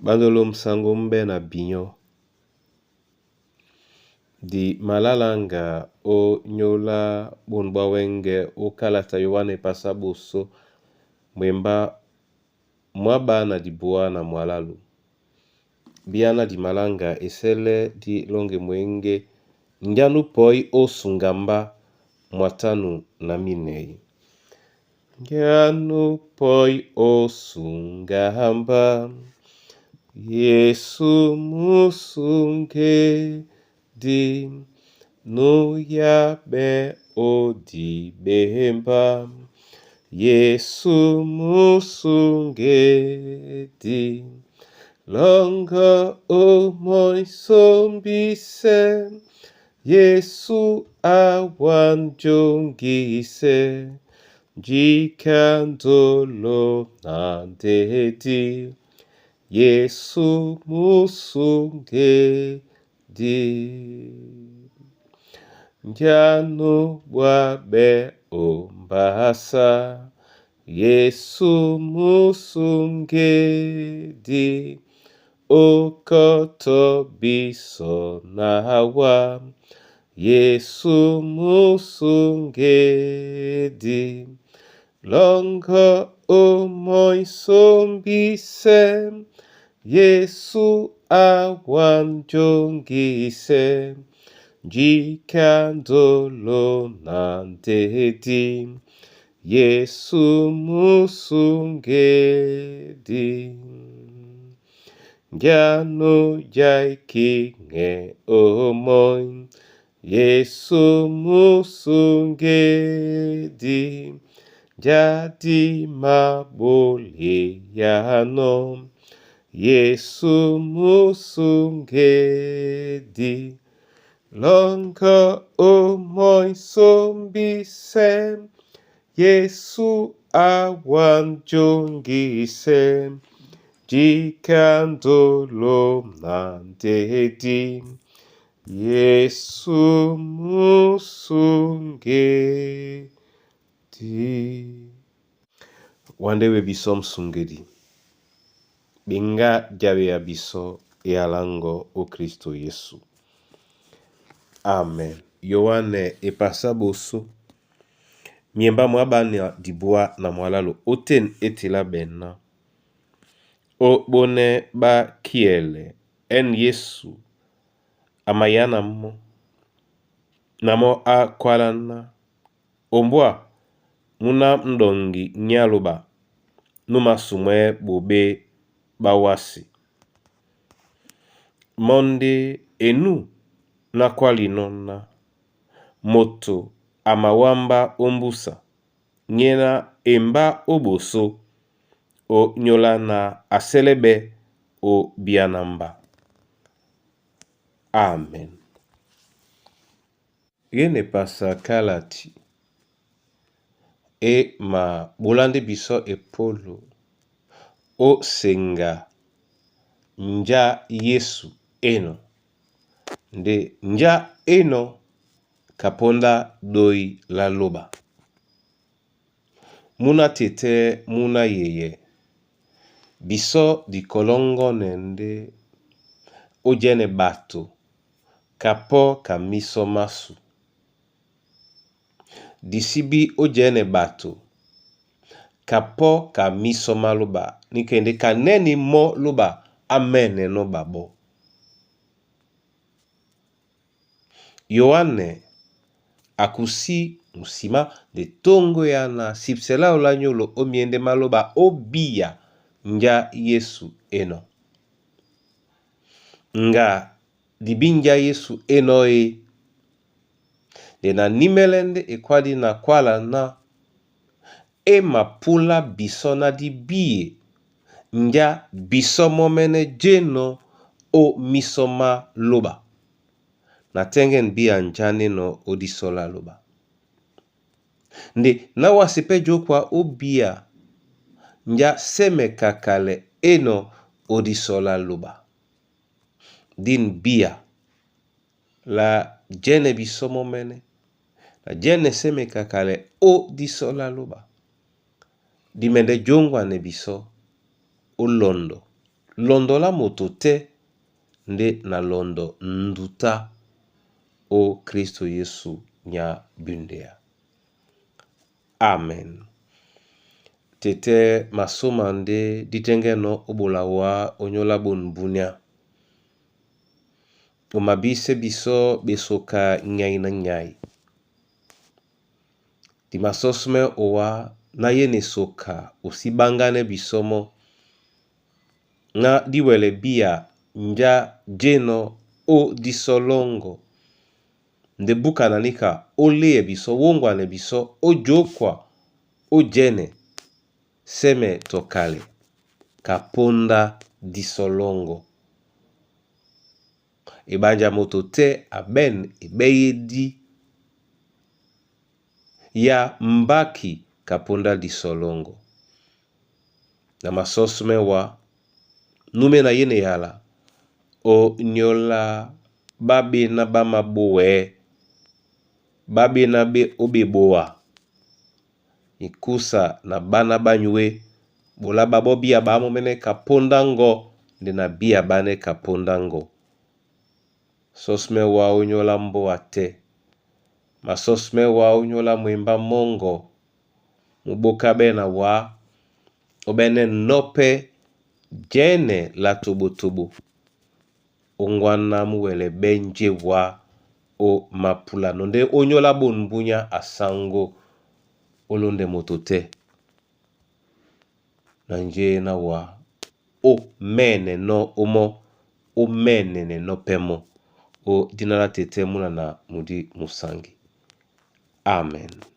Bandolo msango mbe na binyo. Di malalanga o nyola bonba wenge o kalata yowane pasabo so mwemba mwaba na dibuwa na mwalalu. Biana di malanga esele di longe mwenge njanu poi o sungamba mwatanu na minei. Njanu poi o sungamba Yesu musunge di no yabe o di behemba. Yesu musunge di longa o moi sombise. Yesu awanjongise jikandolo nandedi. Yesu musunge di njanu wabe ombasa. Yesu musunge di okoto biso nawa. Yesu musunge di longa o moi sombise. Yesu awanjongise jikandolo nandedi. Yesu musunge di njanu jaikinge omoi. Yesu musunge di jadi mabole yano. Yesu musunge di longa o moi sombise. Yesu awanjongise jikandolo nandedi. Yesu musunge di. Wandewe biso msungedi. Binga jawe ya biso e alango o Kristo Yesu. Amen. Yohane e pasabo so. Miemba mwabani dibuwa na mwalalo oten etila benna. O bone ba kiele en Yesu amayana mo. Namo a kwalana. Ombwa muna mdongi nyaluba. Numa sumwe bobe bawasi. Monde enu na kwali nonna. Moto amawamba ombusa. Nyena emba oboso. O nyola na aselebe o bianamba. Amen. Yene pasa kalati. E ma bolande biso epolo. O senga. Nja Yesu eno. Nde nja eno kaponda doi la loba. Muna tete muna yeye. Biso di kolongo nende ojene bato. Kapo kamiso masu. Disibi ojene bato. Kapo kamiso maluba. Nikende kaneni mo luba. Amen no babo. Yohane akusi musima de tongo ya na sipsela olanyolo omiende maloba obia nja Yesu eno. Nga dibinja Yesu eno e. De na nimelende ekwadi na kwala na. E mapula bisona di biye. Nja biso momene jeno o misoma loba. Na tengen bia njane no odisola loba. Nde na wasipe jokwa o bia. Nja seme kakale eno odisola loba. Din bia. La jene biso momene. La jene seme kakale o disola loba. Dimende jongwa ne biso. O londo. londo la moto te nde na londo nduta o Kristo Yesu nya bundea. Amen. Tete masoma nde ditengeno obola wa onyola bonbunya. Omabise biso besoka nyai na nyai. Di masosme owa na yene soka osibangane bisomo na diwele bia nja jeno o disolongo nde buka nanika ole biso wongwane biso o jokwa o jene seme tokale kaponda disolongo. Ebanja moto te aben ebeyedi ya mbaki kaponda disolongo. Na masosme wa nume na yene yala o nyola babe na bama bowe babe na be obeboa ikusa na bana banywe bola babo bia bamo mene kapondango nde na bia bane kapondango. Sosme wa onyola mbo ate masosme wa onyola mwemba mongo muboka bena wa obene nope jene la tobo ongwana muwele benje wa o mapula nonde onyola bonbunya asango olonde motote nanje na wa o mene no omo o mene ne no pemo o dinala tete muna na mudi musangi. Amen.